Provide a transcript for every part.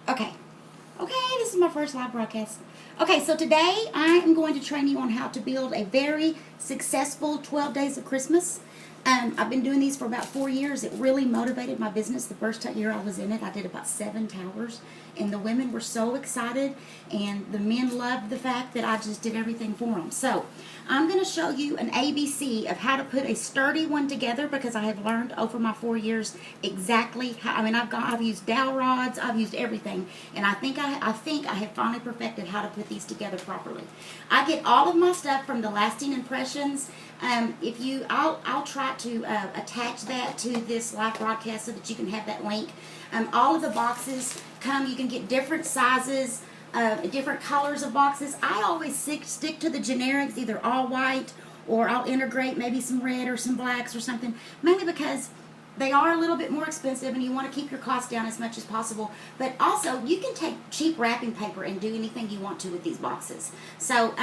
Okay. Okay, this is my first live broadcast. Okay, so today I am going to train you on how to build a very successful 12 days of Christmas. I've been doing these for about 4 years. It really motivated my business. The first year I was in it, I did about 7 towers, and the women were so excited, and the men loved the fact that I just did everything for them. So I'm going to show you an ABC of how to put a sturdy one together, because I have learned over my 4 years exactly how. I mean, I've used dowel rods, I've used everything, and I think I have finally perfected how to put these together properly. I get all of my stuff from the Lasting Impressions. I'll try to attach that to this live broadcast so that you can have that link. All of the boxes come. You can get different sizes, different colors of boxes. I always stick to the generics, either all white, or I'll integrate maybe some red or some blacks or something, mainly because they are a little bit more expensive and you want to keep your costs down as much as possible. But also, you can take cheap wrapping paper and do anything you want to with these boxes. So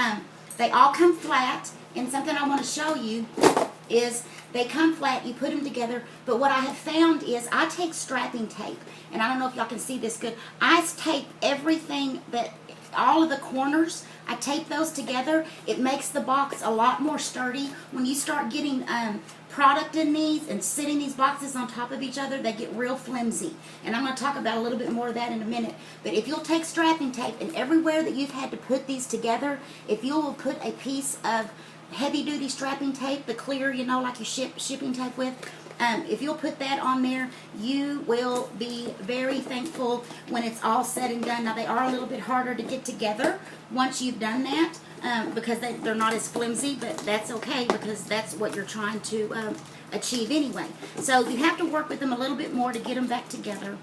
they all come flat, and something I want to show you is they come flat, you put them together, but what I have found is I take strapping tape, and I don't know if y'all can see this good. I tape everything, all of the corners, I tape those together. It makes the box a lot more sturdy. When you start getting product in these and sitting these boxes on top of each other, they get real flimsy. And I'm going to talk about a little bit more of that in a minute. But if you'll take strapping tape, and everywhere that you've had to put these together, if you'll put a piece of heavy-duty strapping tape, the clear, like you shipping tape with, if you'll put that on there, you will be very thankful when it's all said and done. Now, they are a little bit harder to get together once you've done that, because they're not as flimsy, but that's okay, because that's what you're trying to achieve anyway. So you have to work with them a little bit more to get them back together.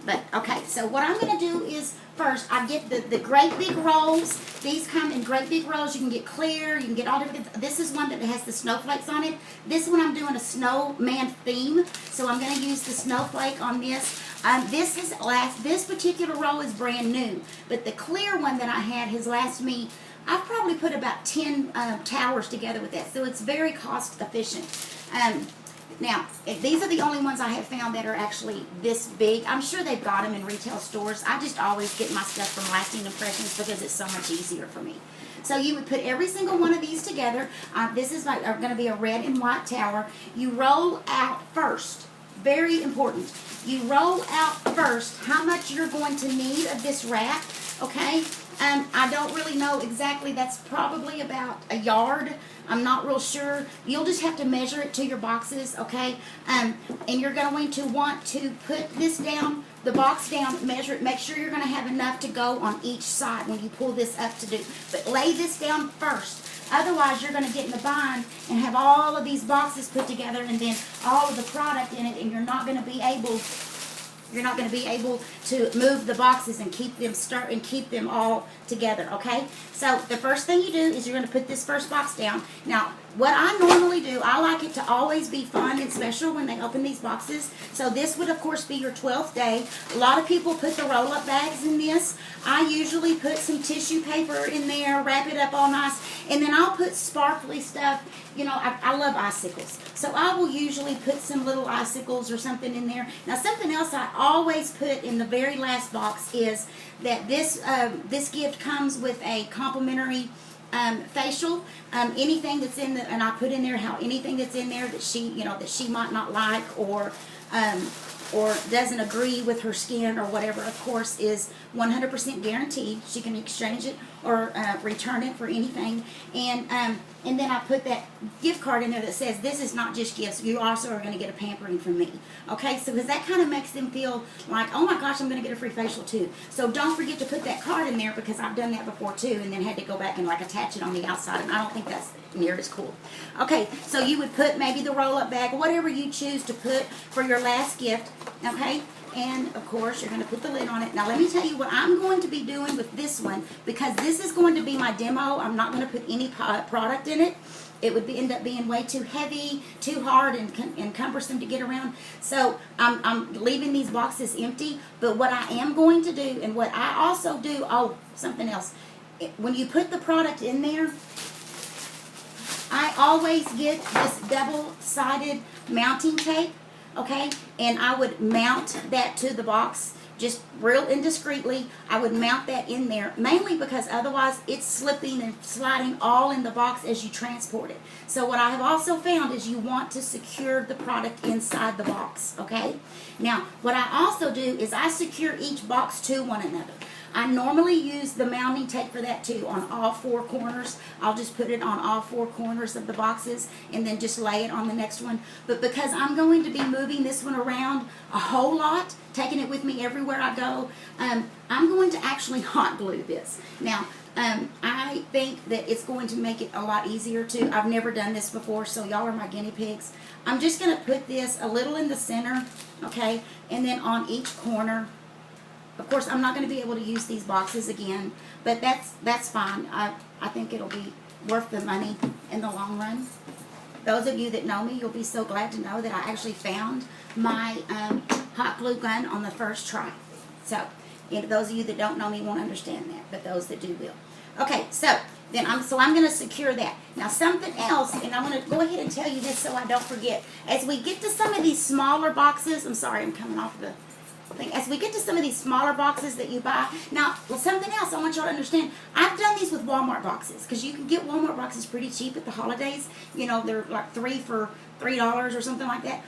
But, okay, so what I'm going to do is, first, I get the great big rolls. These come in great big rolls. You can get clear. You can get all different. This is one that has the snowflakes on it. This one I'm doing a snowman theme, so I'm going to use the snowflake on this. This particular roll is brand new, but the clear one that I had has lasted me, I've probably put about 10 towers together with that, so it's very cost efficient. Now, these are the only ones I have found that are actually this big. I'm sure they've got them in retail stores. I just always get my stuff from Lasting Impressions because it's so much easier for me. So you would put every single one of these together. This is going to be a red and white tower. You roll out first. Very important. You roll out first how much you're going to need of this wrap, okay? I don't really know exactly. That's probably about a yard. I'm not real sure. You'll just have to measure it to your boxes, okay? And you're going to want to put this down, the box down, measure it, make sure you're going to have enough to go on each side when you pull this up to do. But lay this down first. Otherwise, you're going to get in the bind and have all of these boxes put together and then all of the product in it, and you're not going to be able to move the boxes and keep them all together, okay? So the first thing you do is you're going to put this first box down. Now, what I normally do, I like it to always be fun and special when they open these boxes. So this would, of course, be your 12th day. A lot of people put the roll-up bags in this. I usually put some tissue paper in there, wrap it up all nice, and then I'll put sparkly stuff. I love icicles. So I will usually put some little icicles or something in there. Now, something else I always put in the very last box is that this gift comes with a complimentary facial. Anything that's in and I put in there anything that's in there that she might not like, or doesn't agree with her skin or whatever, of course, is 100% guaranteed. She can exchange it or return it for anything. And then I put that gift card in there that says, this is not just gifts, you also are going to get a pampering from me. Okay, so because that kind of makes them feel like, oh my gosh, I'm going to get a free facial too. So don't forget to put that card in there, because I've done that before too, and then had to go back and attach it on the outside, and I don't think that's near as cool. Okay, so you would put maybe the roll-up bag, whatever you choose to put for your last gift, okay? And, of course, you're going to put the lid on it. Now, let me tell you what I'm going to be doing with this one, because this is going to be my demo. I'm not going to put any product in it. It would end up being way too heavy, too hard, and cumbersome to get around. So I'm leaving these boxes empty. But what I am going to do, and what I also do, something else. When you put the product in there, I always get this double-sided mounting tape. Okay, and I would mount that to the box just real indiscreetly, I would mount that in there, mainly because otherwise it's slipping and sliding all in the box as you transport it. So what I have also found is you want to secure the product inside the box, okay? Now, what I also do is I secure each box to one another. I normally use the mounting tape for that too, on all four corners. I'll just put it on all four corners of the boxes and then just lay it on the next one. But because I'm going to be moving this one around a whole lot, taking it with me everywhere I go, I'm going to actually hot glue this. Now, I think that it's going to make it a lot easier too. I've never done this before, so y'all are my guinea pigs. I'm just going to put this a little in the center, okay, and then on each corner. Of course, I'm not going to be able to use these boxes again, but that's fine. I think it'll be worth the money in the long run. Those of you that know me, you'll be so glad to know that I actually found my hot glue gun on the first try. So, those of you that don't know me won't understand that, but those that do will. Okay, so then I'm going to secure that. Now, something else, and I'm going to go ahead and tell you this so I don't forget. As we get to some of these smaller boxes, I'm sorry, I'm coming off the thing. As we get to some of these smaller boxes that you buy, now, something else I want y'all to understand, I've done these with Walmart boxes, because you can get Walmart boxes pretty cheap at the holidays. You know, they're like 3 for $3 or something like that.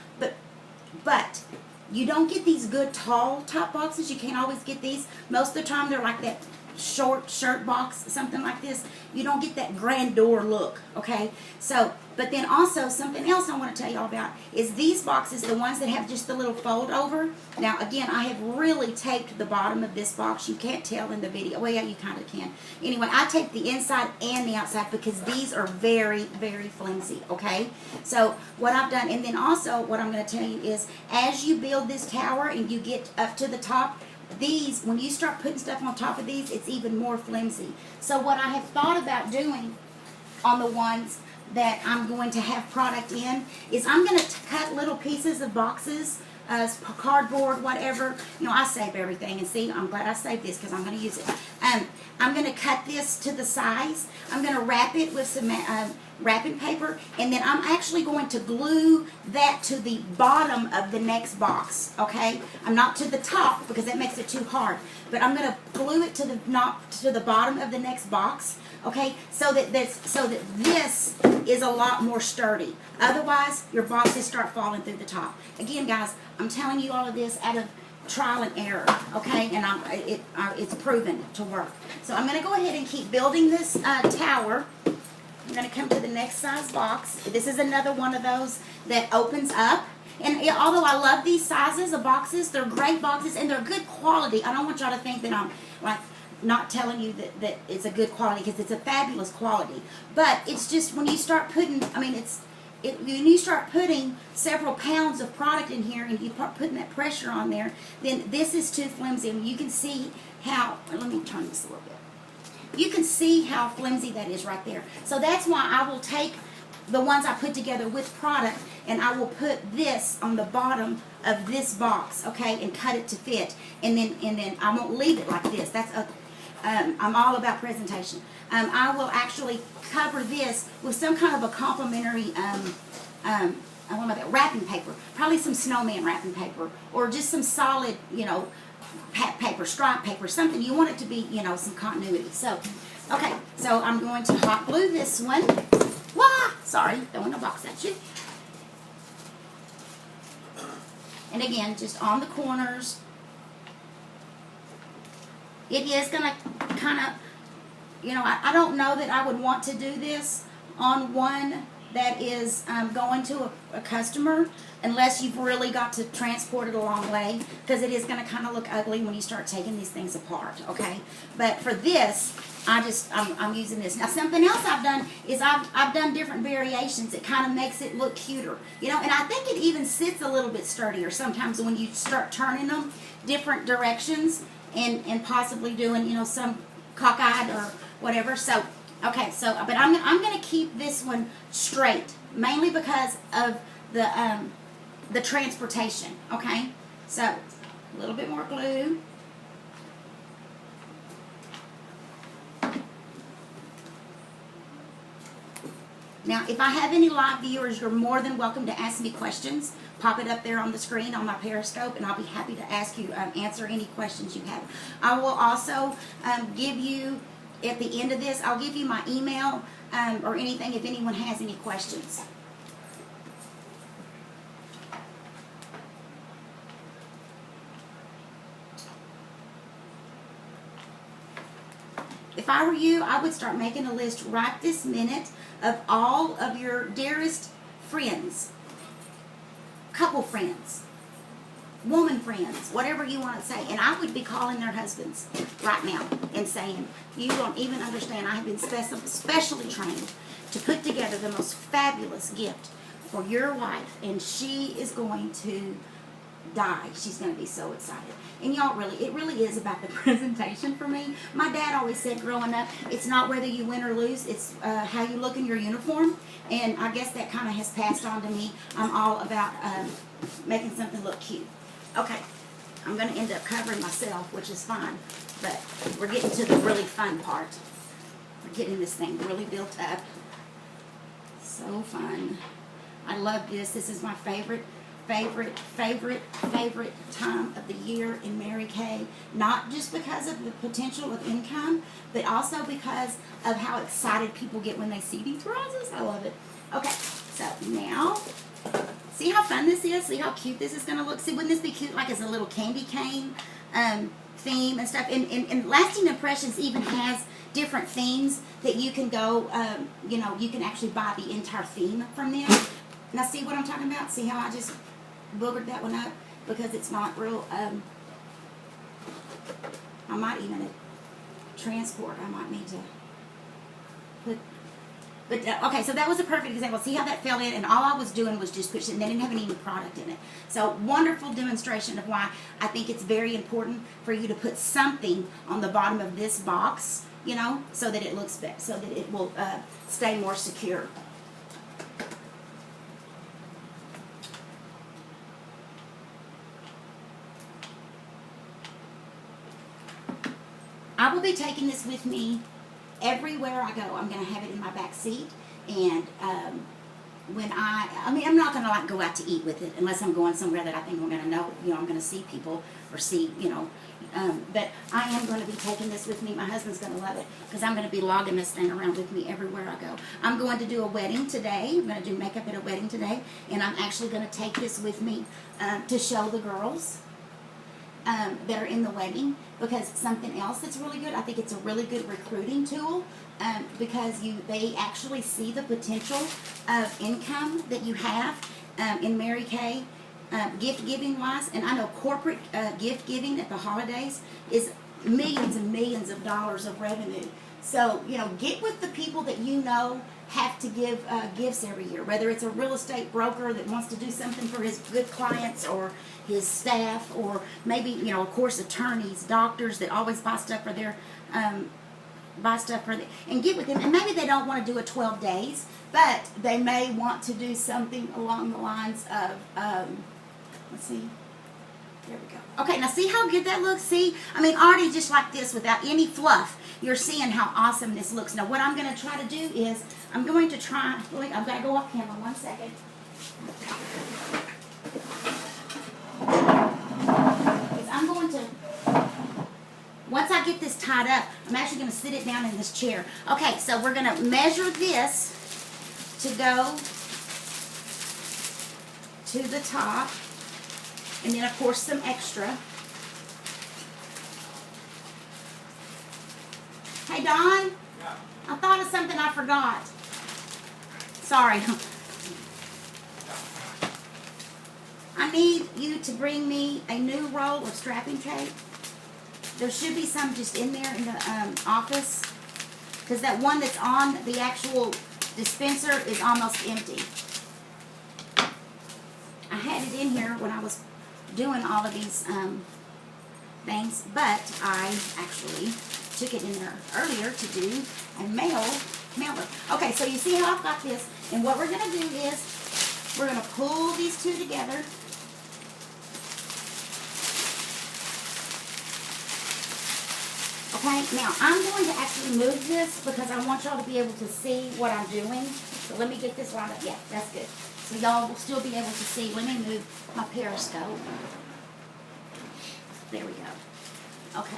But you don't get these good tall top boxes. You can't always get these. Most of the time they're like that short shirt box, something like this. You don't get that grandeur look, okay? So, but then also something else I want to tell y'all about is these boxes, the ones that have just the little fold over. Now, again, I have really taped the bottom of this box. You can't tell in the video. Well, yeah, you kind of can. Anyway, I taped the inside and the outside because these are very, very flimsy, okay? So, what I've done, and then also what I'm going to tell you is as you build this tower and you get up to the top, these, when you start putting stuff on top of these, it's even more flimsy. So what I have thought about doing on the ones that I'm going to have product in is I'm going to cut little pieces of boxes, cardboard, whatever. You know, I save everything, and see, I'm glad I saved this because I'm going to use it. I'm going to cut this to the size. I'm going to wrap it with some wrapping paper, and then I'm actually going to glue that to the bottom of the next box, okay? I'm not to the top because that makes it too hard, but I'm going to glue it to the bottom of the next box, okay? So that this is a lot more sturdy. Otherwise, your boxes start falling through the top. Again, guys, I'm telling you all of this out of trial and error, okay? And it's proven to work. So I'm going to go ahead and keep building this tower. I'm going to come to the next size box. This is another one of those that opens up. And although I love these sizes of boxes, they're great boxes and they're good quality. I don't want y'all to think that I'm like not telling you that it's a good quality, because it's a fabulous quality. But it's just when you start putting, when you start putting several pounds of product in here and you start putting that pressure on there, then this is too flimsy. And you can see how, let me turn this a little bit. You can see how flimsy that is right there. So that's why I will take the ones I put together with product and I will put this on the bottom of this box, okay, and cut it to fit. And then I won't leave it like this. I'm all about presentation. I will actually cover this with some kind of a complimentary wrapping paper. Probably some snowman wrapping paper, or just some solid, paper, stripe paper, something. You want it to be, some continuity. So, okay, so I'm going to hot glue this one. Wah! Sorry, throwing a box at you. And again, just on the corners. It is going to kind of, I don't know that I would want to do this on one that is going to a customer, unless you've really got to transport it a long way, because it is going to kind of look ugly when you start taking these things apart, okay? But for this, I'm using this. Now, something else I've done is I've done different variations. It kind of makes it look cuter, and I think it even sits a little bit sturdier sometimes when you start turning them different directions and possibly doing, some cockeyed or whatever. So, okay, but I'm going to keep this one straight, mainly because of the transportation, okay? So, a little bit more glue. Now, if I have any live viewers, you're more than welcome to ask me questions. Pop it up there on the screen on my Periscope, and I'll be happy to answer any questions you have. I will also give you, at the end of this, I'll give you my email or anything if anyone has any questions. If I were you, I would start making a list right this minute of all of your dearest friends, couple friends, woman friends, whatever you want to say. And I would be calling their husbands right now and saying, you don't even understand, I have been specially trained to put together the most fabulous gift for your wife, and she is going to die. She's going to be so excited. And y'all, it really is about the presentation for me. My dad always said growing up, it's not whether you win or lose, it's how you look in your uniform. And I guess that kind of has passed on to me. I'm all about making something look cute. Okay, I'm going to end up covering myself, which is fine. But we're getting to the really fun part. We're getting this thing really built up. So fun. I love this. This is my favorite time of the year in Mary Kay. Not just because of the potential of income, but also because of how excited people get when they see these roses. I love it. Okay, so now, see how fun this is? See how cute this is going to look? See, wouldn't this be cute like as a little candy cane theme and stuff? And Lasting Impressions even has different themes that you can go, you know, you can actually buy the entire theme from them. Now see what I'm talking about? See how I just boogered that one up because it's not real. I might even transport. I might need to put. But okay, so that was a perfect example. See how that fell in, and all I was doing was just pushing. And they didn't have any product in it. So wonderful demonstration of why I think it's very important for you to put something on the bottom of this box, you know, so that it looks better, so that it will stay more secure. I will be taking this with me everywhere I go. I'm going to have it in my back seat, and when I mean, I'm not going to like go out to eat with it unless I'm going somewhere that I think I'm going to know, you know, I'm going to see people or see, you know, but I am going to be taking this with me. My husband's going to love it because I'm going to be logging this thing around with me everywhere I go. I'm going to do a wedding today. I'm going to do makeup at a wedding today, and I'm actually going to take this with me to show the girls that are in the wedding, because something else that's really good, I think it's a really good recruiting tool, because they actually see the potential of income that you have in Mary Kay, gift giving wise. And I know corporate gift giving at the holidays is millions and millions of dollars of revenue. So, you know, get with the people that you know have to give gifts every year, whether it's a real estate broker that wants to do something for his good clients or his staff, or maybe, you know, of course, attorneys, doctors that always buy stuff for their, and get with them. And maybe they don't want to do it 12 days, but they may want to do something along the lines of, let's see. There we go. Okay, now see how good that looks? See? I mean, already just like this without any fluff, you're seeing how awesome this looks. Now, what I'm going to try to do is, I'm going to try, wait, I've got to go off camera 1 second. I'm going to, once I get this tied up, I'm actually going to sit it down in this chair. Okay, so we're going to measure this to go to the top. And then, of course, some extra. Hey, Don? Yeah. I thought of something I forgot. Sorry. I need you to bring me a new roll of strapping tape. There should be some just in there in the office, because that one that's on the actual dispenser is almost empty. I had it in here when I was doing all of these things, but I actually took it in there earlier to do a mailer. Okay, so you see how I've got this, and what we're going to do is we're going to pull these two together. Okay, now I'm going to actually move this because I want y'all to be able to see what I'm doing. So let me get this lined up. Yeah, that's good. So y'all will still be able to see. Let me move my periscope. There we go. Okay.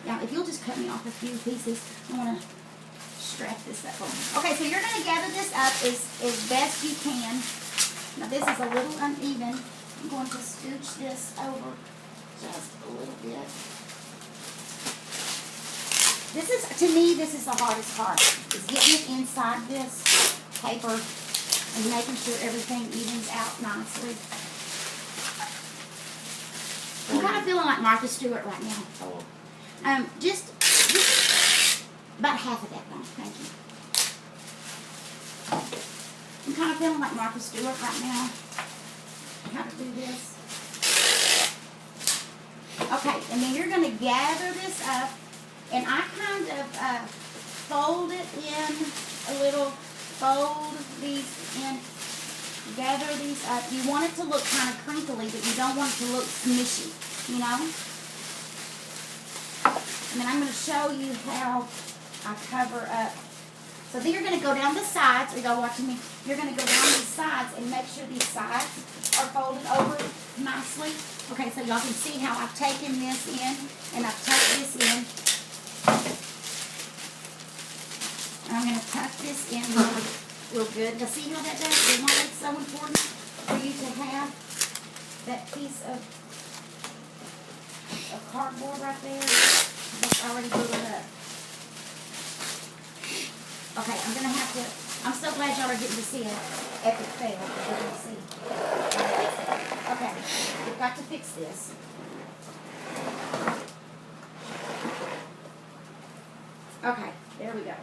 Now, if you'll just cut me off a few pieces, I want to strap this up. Okay, so you're going to gather this up as best you can. Now, this is a little uneven. I'm going to scooch this over just a little bit. This is, to me, this is the hardest part, is getting it inside this paper and making sure everything evens out nicely. I'm kind of feeling like Martha Stewart right now. Just about half of that, though. Thank you. I'm kind of feeling like Martha Stewart right now. How to do this. Okay, and then you're going to gather this up. And I kind of fold it in a little, fold these in, gather these up. You want it to look kind of crinkly, but you don't want it to look smushy, you know? And then I'm going to show you how I cover up. So then you're going to go down the sides, or y'all watching me, you're going to go down these sides and make sure these sides are folded over nicely. Okay, so y'all can see how I've taken this in, and I've tucked this in. I'm going to tuck this in real good. Now see how that does? Why it's so important for you to have that piece of cardboard right there that's already glued up. Okay, I'm going to have to, I'm so glad y'all are getting to see an epic fail. We're going to see. Okay, we've got to fix this. Okay, there we go.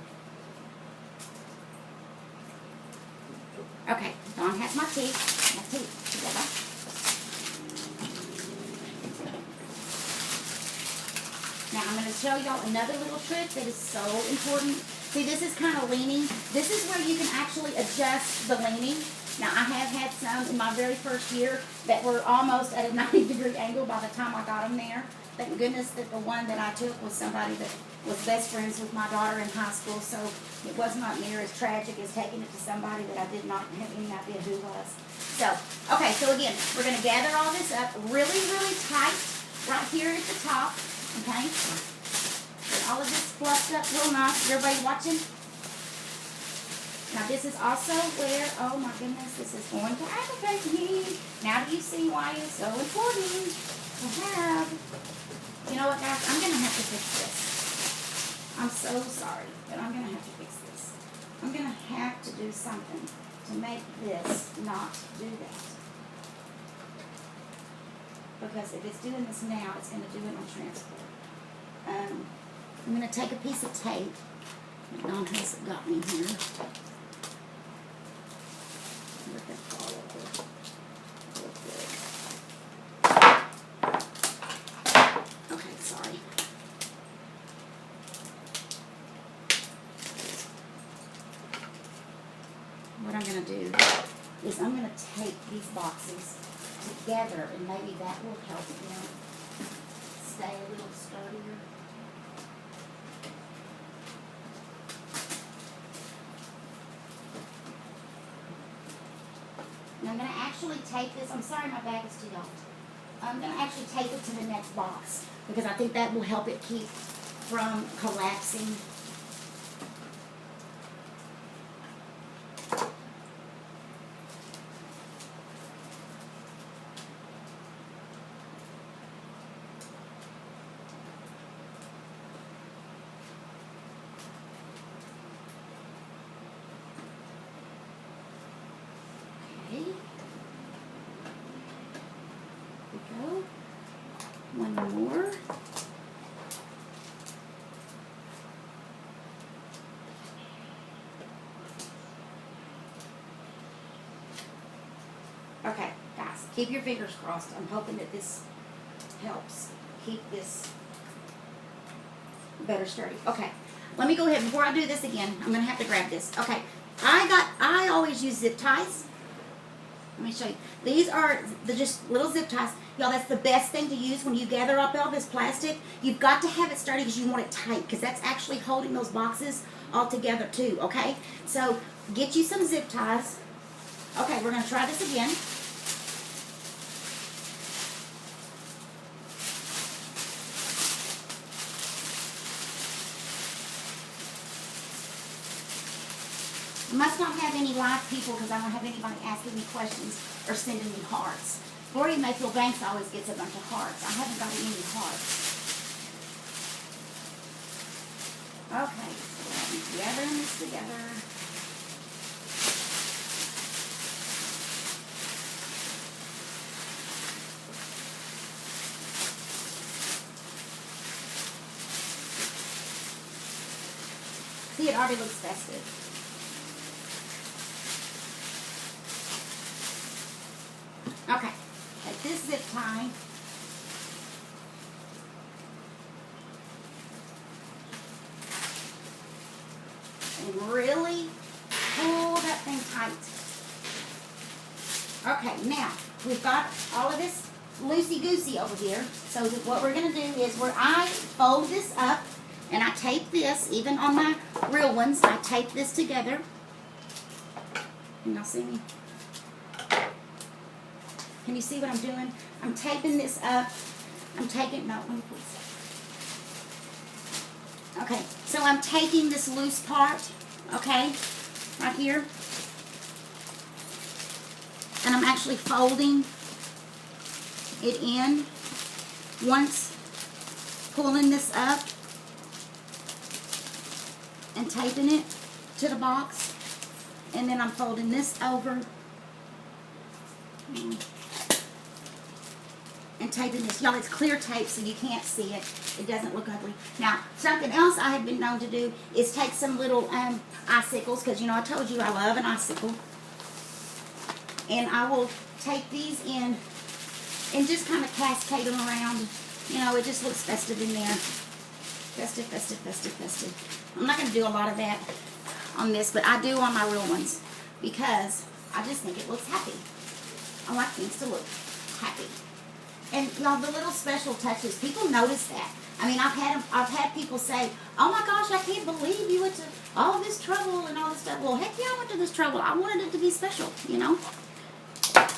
Okay, Dawn has my teeth together. Now I'm going to show y'all another little trick that is so important. See, this is kind of leaning. This is where you can actually adjust the leaning. Now, I have had some in my very first year that were almost at a 90-degree angle by the time I got them there. Thank goodness that the one that I took was somebody that was best friends with my daughter in high school, so it was not near as tragic as taking it to somebody that I did not have any idea who was. So, okay, so again, we're going to gather all this up really, really tight right here at the top, okay? Get all of this fluffed up real nice. Is everybody watching? Now this is also where, oh my goodness, this is going to aggravate me. Now do you see why it's so important to have? You know what, guys? I'm going to have to fix this. I'm so sorry, but I'm going to have to fix this. I'm going to have to do something to make this not do that. Because if it's doing this now, it's going to do it on transport. I'm going to take a piece of tape. Dawn has got me here. Let that fall over real quick. Okay, sorry. What I'm going to do is I'm going to tape these boxes together, and maybe that will help them stay a little sturdier. And I'm going to actually tape this. I'm sorry my bag is too long. I'm going to actually tape it to the next box because I think that will help it keep from collapsing. One more. Okay, guys, keep your fingers crossed. I'm hoping that this helps keep this better sturdy. Okay, let me go ahead. Before I do this again, I'm going to have to grab this. Okay, I always use zip ties. Let me show you. These are just little zip ties. Y'all, that's the best thing to use when you gather up all this plastic. You've got to have it sturdy because you want it tight because that's actually holding those boxes all together too, okay? So get you some zip ties. Okay, we're going to try this again. I must not have any live people because I don't have anybody asking me questions or sending me hearts. Gloria Mayfield Banks always gets a bunch of hearts. I haven't got any hearts. Okay, so I'm gathering this together. See, it already looks festive. Okay, take this zip tie. And really pull that thing tight. Okay, now we've got all of this loosey-goosey over here. So what we're going to do is where I fold this up and I tape this, even on my real ones, I tape this together. Can y'all see me? Can you see what I'm doing? I'm taping this up. I'm taking, no, let me put this up. Okay, so I'm taking this loose part, okay, right here. And I'm actually folding it in once, pulling this up and taping it to the box. And then I'm folding this over and taping this. Y'all, it's clear tape so you can't see it. It doesn't look ugly. Now, something else I have been known to do is take some little icicles, because, you know, I told you I love an icicle. And I will take these in and just kind of cascade them around. You know, it just looks festive in there. Festive, festive, festive, festive. I'm not going to do a lot of that on this, but I do on my real ones because I just think it looks happy. I like things to look happy. And y'all, the little special touches, people notice that. I mean, I've had people say, "Oh my gosh, I can't believe you went to all this trouble and all this stuff." Well, heck yeah, I went to this trouble. I wanted it to be special, you know.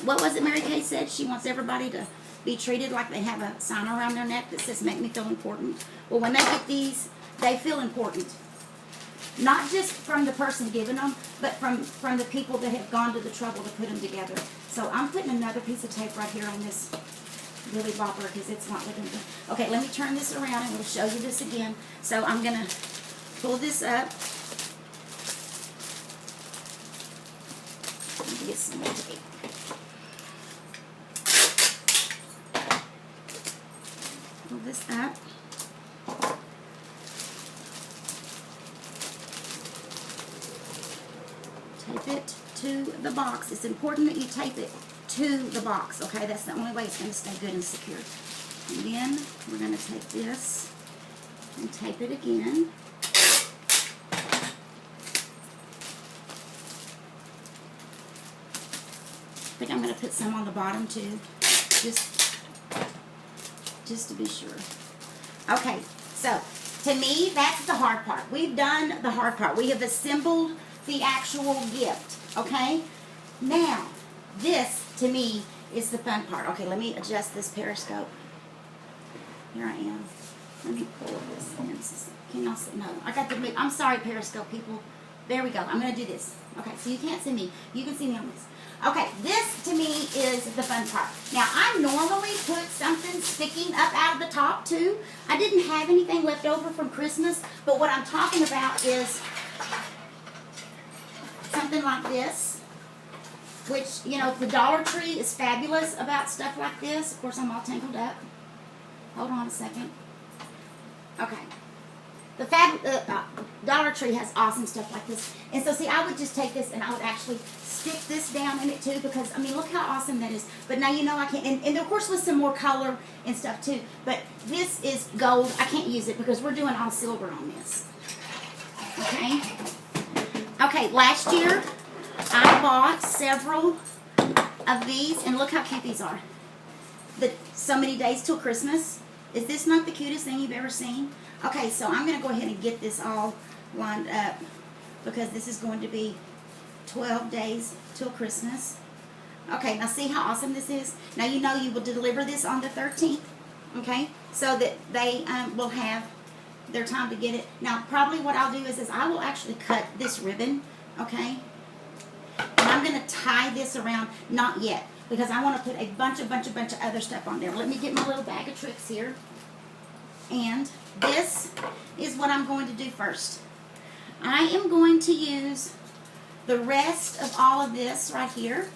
What was it Mary Kay said? She wants everybody to be treated like they have a sign around their neck that says, "Make me feel important." Well, when they get these, they feel important. Not just from the person giving them, but from the people that have gone to the trouble to put them together. So I'm putting another piece of tape right here on this Billy Bopper because it's not looking good. Okay, let me turn this around and we'll show you this again. So I'm going to pull this up. Let me get some more tape. Pull this up. Tape it to the box. It's important that you tape it to the box, okay? That's the only way it's going to stay good and secure. And then we're going to take this and tape it again. I think I'm going to put some on the bottom too, just to be sure. Okay, so to me, that's the hard part. We've done the hard part. We have assembled the actual gift, okay? Now, this, to me, is the fun part. Okay, let me adjust this periscope. Here I am. Let me pull this in. Can y'all see? No, I got to move. I'm sorry, periscope people. There we go. I'm going to do this. Okay, so you can't see me. You can see me on this. Okay, this, to me, is the fun part. Now, I normally put something sticking up out of the top, too. I didn't have anything left over from Christmas, but what I'm talking about is something like this, which, you know, the Dollar Tree is fabulous about stuff like this. Of course, I'm all tangled up. Hold on a second. Okay. The Dollar Tree has awesome stuff like this. And so, see, I would just take this and I would actually stick this down in it, too, because, I mean, look how awesome that is. But now, you know, I can't, and of course, with some more color and stuff, too. But this is gold. I can't use it because we're doing all silver on this. Okay? Okay, last year, I bought several of these, and look how cute these are. So many days till Christmas. Is this not the cutest thing you've ever seen? Okay, so I'm going to go ahead and get this all lined up because this is going to be 12 days till Christmas. Okay, now see how awesome this is? Now you know you will deliver this on the 13th, okay? So that they will have their time to get it. Now probably what I'll do is I will actually cut this ribbon, okay? And I'm going to tie this around, not yet, because I want to put a bunch of other stuff on there. Let me get my little bag of tricks here. And this is what I'm going to do first. I am going to use the rest of all of this right here.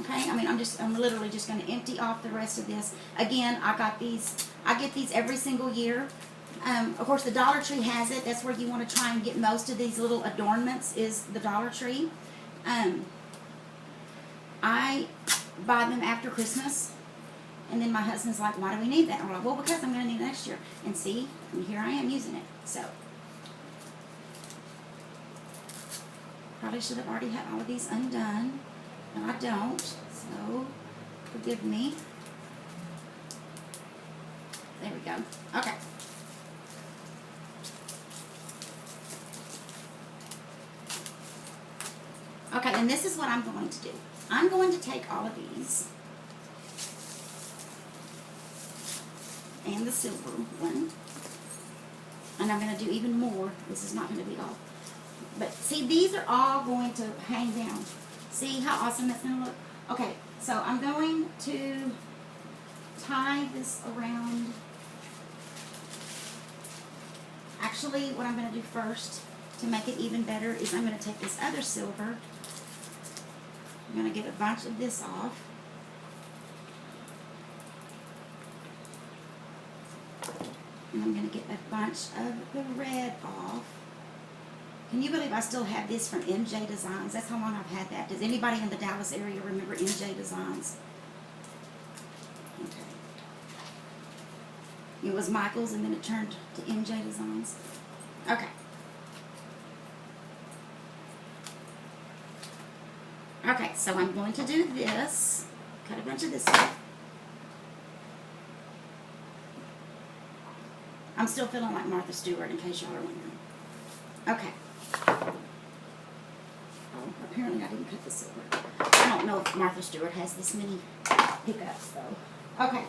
Okay, I mean, I'm literally just going to empty off the rest of this. Again, I get these every single year. Of course, the Dollar Tree has it. That's where you want to try and get most of these little adornments, is the Dollar Tree. I buy them after Christmas. And then my husband's like, why do we need that? I'm like, well, because I'm going to need it next year. And see, and here I am using it. So, probably should have already had all of these undone. And I don't. So, forgive me. There we go. Okay. Okay, and this is what I'm going to do. I'm going to take all of these and the silver one, and I'm going to do even more. This is not going to be all. But see, these are all going to hang down. See how awesome that's going to look? Okay, so I'm going to tie this around. Actually, what I'm going to do first to make it even better is I'm going to take this other silver. I'm going to get a bunch of this off. And I'm going to get a bunch of the red off. Can you believe I still have this from MJ Designs? That's how long I've had that. Does anybody in the Dallas area remember MJ Designs? Okay. It was Michael's and then it turned to MJ Designs. Okay. Okay, so I'm going to do this. Cut a bunch of this off. I'm still feeling like Martha Stewart, in case y'all are wondering. Okay. Oh, apparently I didn't cut the silver. I don't know if Martha Stewart has this many hiccups, though. Okay.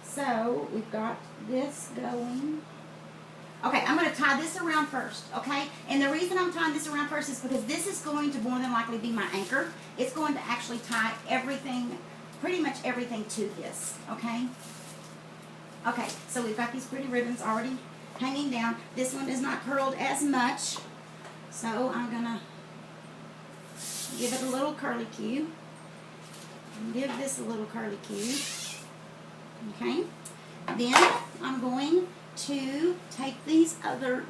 So, we've got this going. Okay, I'm going to tie this around first, okay? And the reason I'm tying this around first is because this is going to more than likely be my anchor. It's going to actually tie everything, pretty much everything to this, okay? Okay, so we've got these pretty ribbons already hanging down. This one is not curled as much, so I'm going to give it a little curly cue. Give this a little curly cue. Okay, then I'm going to take this other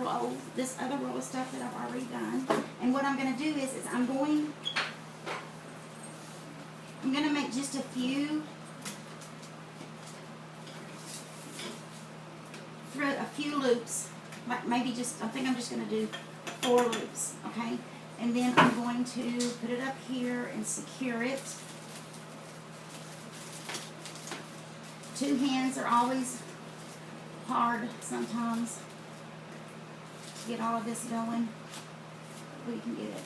roll of stuff that I've already done, and what I'm going to do is I'm going to make just a few loops, like maybe just, I think I'm just going to do 4 loops, okay, and then I'm going to put it up here and secure it. 2 hands are always hard sometimes to get all of this going. We can get it.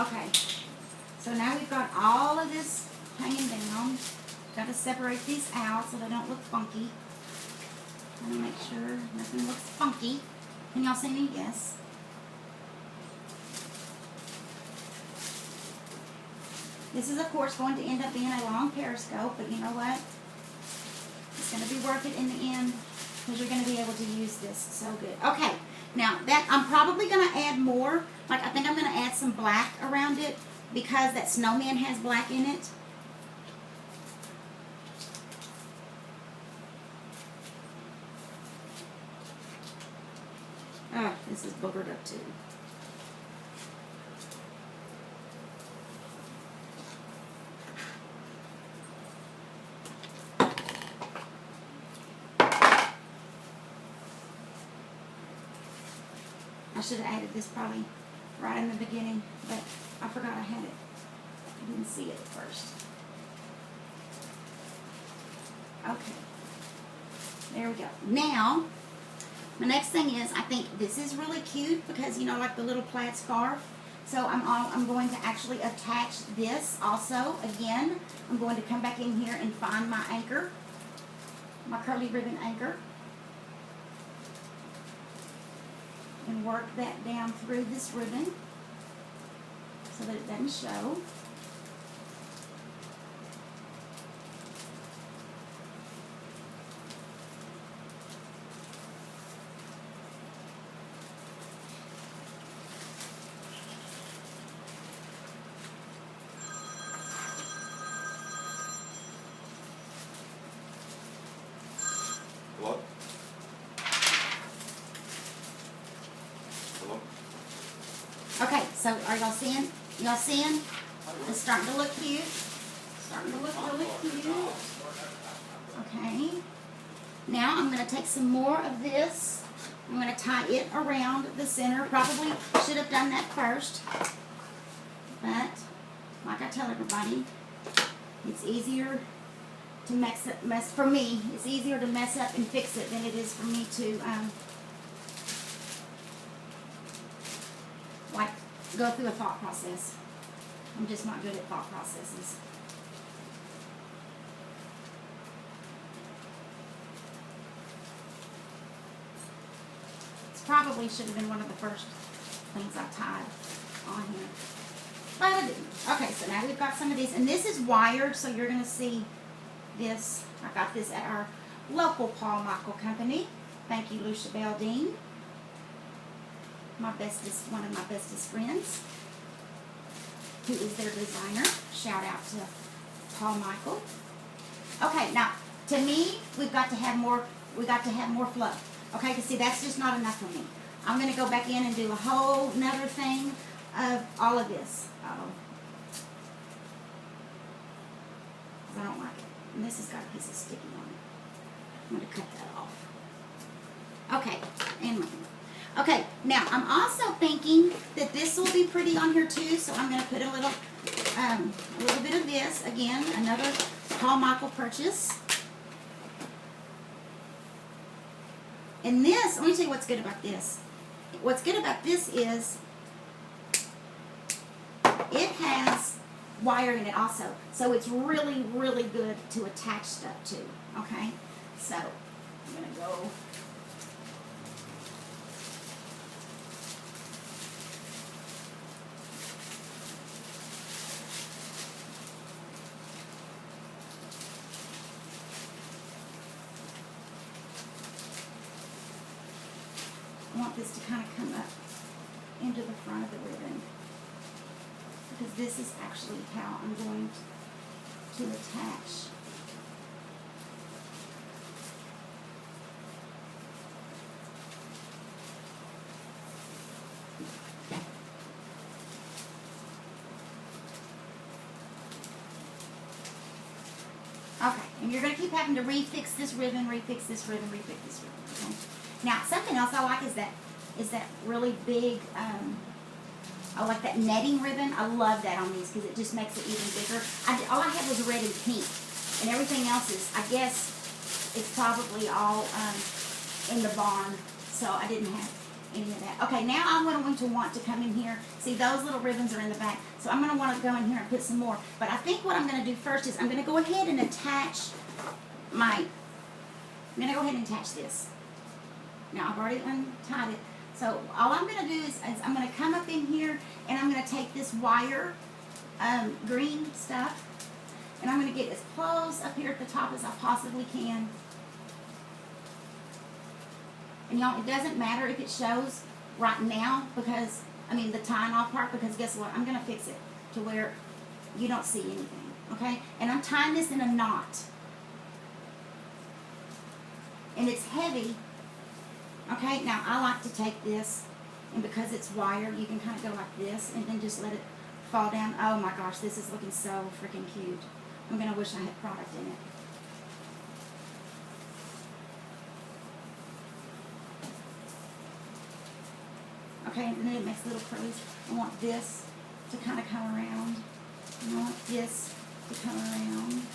Okay, so now we've got all of this hanging down. Got to separate these out so they don't look funky. I want to make sure nothing looks funky. Can y'all see me? Yes. This is, of course, going to end up being a long periscope, but you know what? It's going to be worth it in the end because you're going to be able to use this so good. Okay, now that I'm probably going to add more. Like, I think I'm going to add some black around it because that snowman has black in it. Oh, this is boogered up too. I should have added this probably right in the beginning, but I forgot I had it. I didn't see it at first. Okay. There we go. Now, The next thing is, I think this is really cute because, you know, like the little plaid scarf. So I'm going to actually attach this also. Again, I'm going to come back in here and find my anchor, my curly ribbon anchor, and work that down through this ribbon so that it doesn't show. Hello? Hello? Okay, so are y'all seeing? Y'all seeing? It's starting to look cute. Starting to look really cute. Okay. Now I'm going to take some more of this. I'm going to tie it around the center. Probably should have done that first. But, like I tell everybody, it's easier to mess for me. It's easier to mess up and fix it than it is for me to like go through a thought process. I'm just not good at thought processes. This probably should have been one of the first things I tied on here. But I didn't. Okay, so now we've got some of these. And this is wired, so you're going to see this. I got this at our local Paul Michael company. Thank you, Lucia Baldine. One of my bestest friends, who is their designer. Shout out to Paul Michael. Okay, now to me, we've got to have more. We got to have more flow. Okay, because see, that's just not enough for me. I'm going to go back in and do a whole nother thing of all of this. I don't like it. And this has got a piece of sticky on it. I'm going to cut that off. Okay, and okay, now I'm also thinking that this will be pretty on here too, so I'm going to put a little bit of this. Again, another Paul Michael purchase. And this, let me tell you what's good about this. What's good about this is it has wire in it also. So it's really, really good to attach stuff to. Okay? So, I'm going to go. I want this to kind of come up into the front of the ribbon, because this is actually how I'm going to attach. Okay, and you're going to keep having to refix this ribbon, refix this ribbon, refix this ribbon. Okay? Now, something else I like is that really big, I like that netting ribbon. I love that on these because it just makes it even bigger. All I had was red and pink, and everything else is, I guess, it's probably all in the barn, so I didn't have any of that. Okay, now I'm going to want to come in here. See, those little ribbons are in the back, so I'm going to want to go in here and put some more. But I think what I'm going to do first is I'm going to go ahead and attach I'm going to go ahead and attach this. Now, I've already untied it. So all I'm going to do is I'm going to come up in here and I'm going to take this wire, green stuff, and I'm going to get as close up here at the top as I possibly can. And y'all, it doesn't matter if it shows right now because, the tying off part, because guess what? I'm going to fix it to where you don't see anything, okay? And I'm tying this in a knot. And it's heavy. Okay, now I like to take this, and because it's wire, you can kind of go like this, and then just let it fall down. Oh my gosh, this is looking so freaking cute. I'm going to wish I had product in it. Okay, and then it makes little curlies. I want this to kind of come around. And I want this to come around.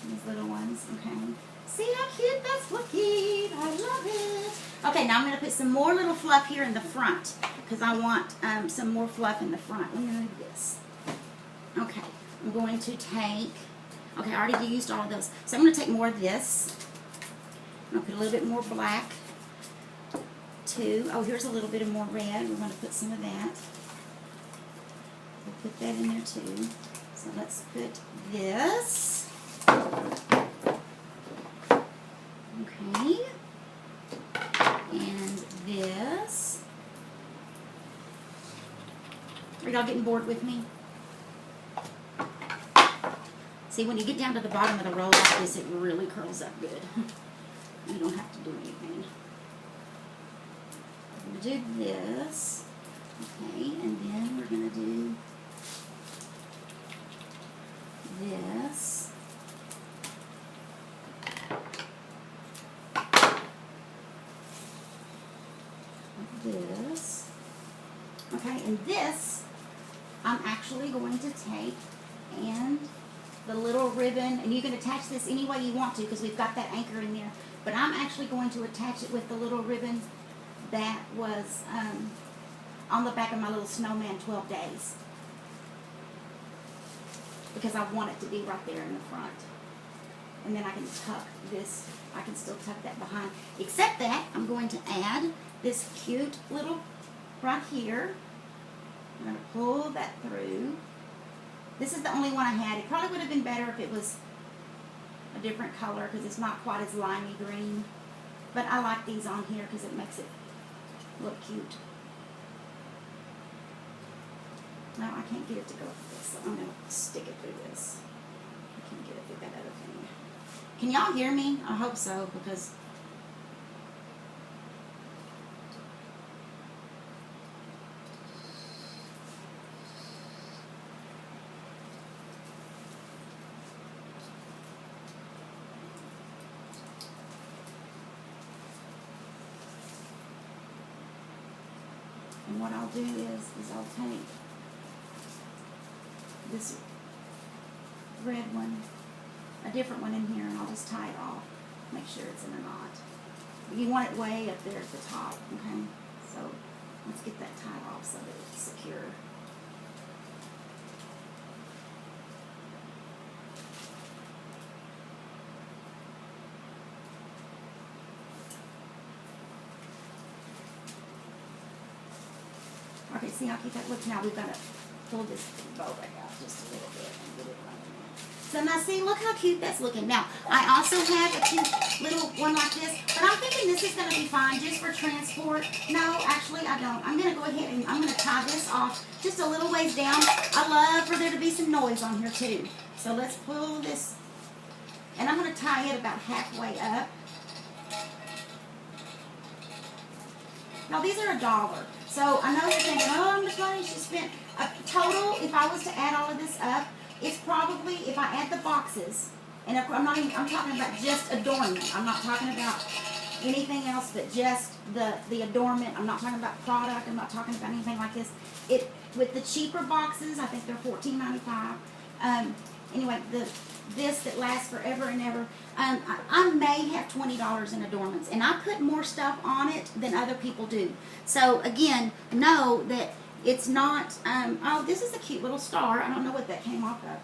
These little ones, okay. See how cute that's looking? I love it. Okay, now I'm going to put some more little fluff here in the front because I want some more fluff in the front. Let me move this. Okay, I'm going to take, okay, I already used all of those. So I'm going to take more of this. I'm going to put a little bit more black too. Oh, here's a little bit of more red. We're going to put some of that. We'll put that in there too. So let's put this. Okay. And this. Are y'all getting bored with me? See, when you get down to the bottom of the roll like this, it really curls up good. You don't have to do anything. I'm going to do this. Okay, and then we're going to do this. This. Okay, and this I'm actually going to take and the little ribbon, and you can attach this any way you want to because we've got that anchor in there, but I'm actually going to attach it with the little ribbon that was on the back of my little snowman 12 days because I want it to be right there in the front. And then I can tuck this, I can still tuck that behind. Except that I'm going to add this cute little right here. I'm going to pull that through. This is the only one I had. It probably would have been better if it was a different color because it's not quite as limey green. But I like these on here because it makes it look cute. No, I can't get it to go with this, so I'm going to stick it through this. I can't get it through that other thing. Can y'all hear me? I hope so, because and what I'll do is I'll take this red one, a different one in here, and I'll just tie it off. Make sure it's in a knot. You want it way up there at the top, okay? So let's get that tied off so that it's secure. Okay, see how cute that looks? Now we've got to pull this bow back out just a little bit and get it right in there. So now see, look how cute that's looking. Now, I also have a cute little one like this, but I'm thinking this is going to be fine just for transport. No, actually I don't. I'm going to go ahead and I'm going to tie this off just a little ways down. I love for there to be some noise on here too. So let's pull this, and I'm going to tie it about halfway up. Now these are $1. So I know you're thinking, oh, Miss Bunny, she spent a total, if I was to add all of this up, it's probably, if I add the boxes, and if I'm talking about just adornment. I'm not talking about anything else but just the adornment. I'm not talking about product. I'm not talking about anything like this. With the cheaper boxes, I think they're $14.95. Anyway, this that lasts forever and ever, I may have $20 in adornments, and I put more stuff on it than other people do. So again, know that it's not, oh, this is a cute little star. I don't know what that came off of.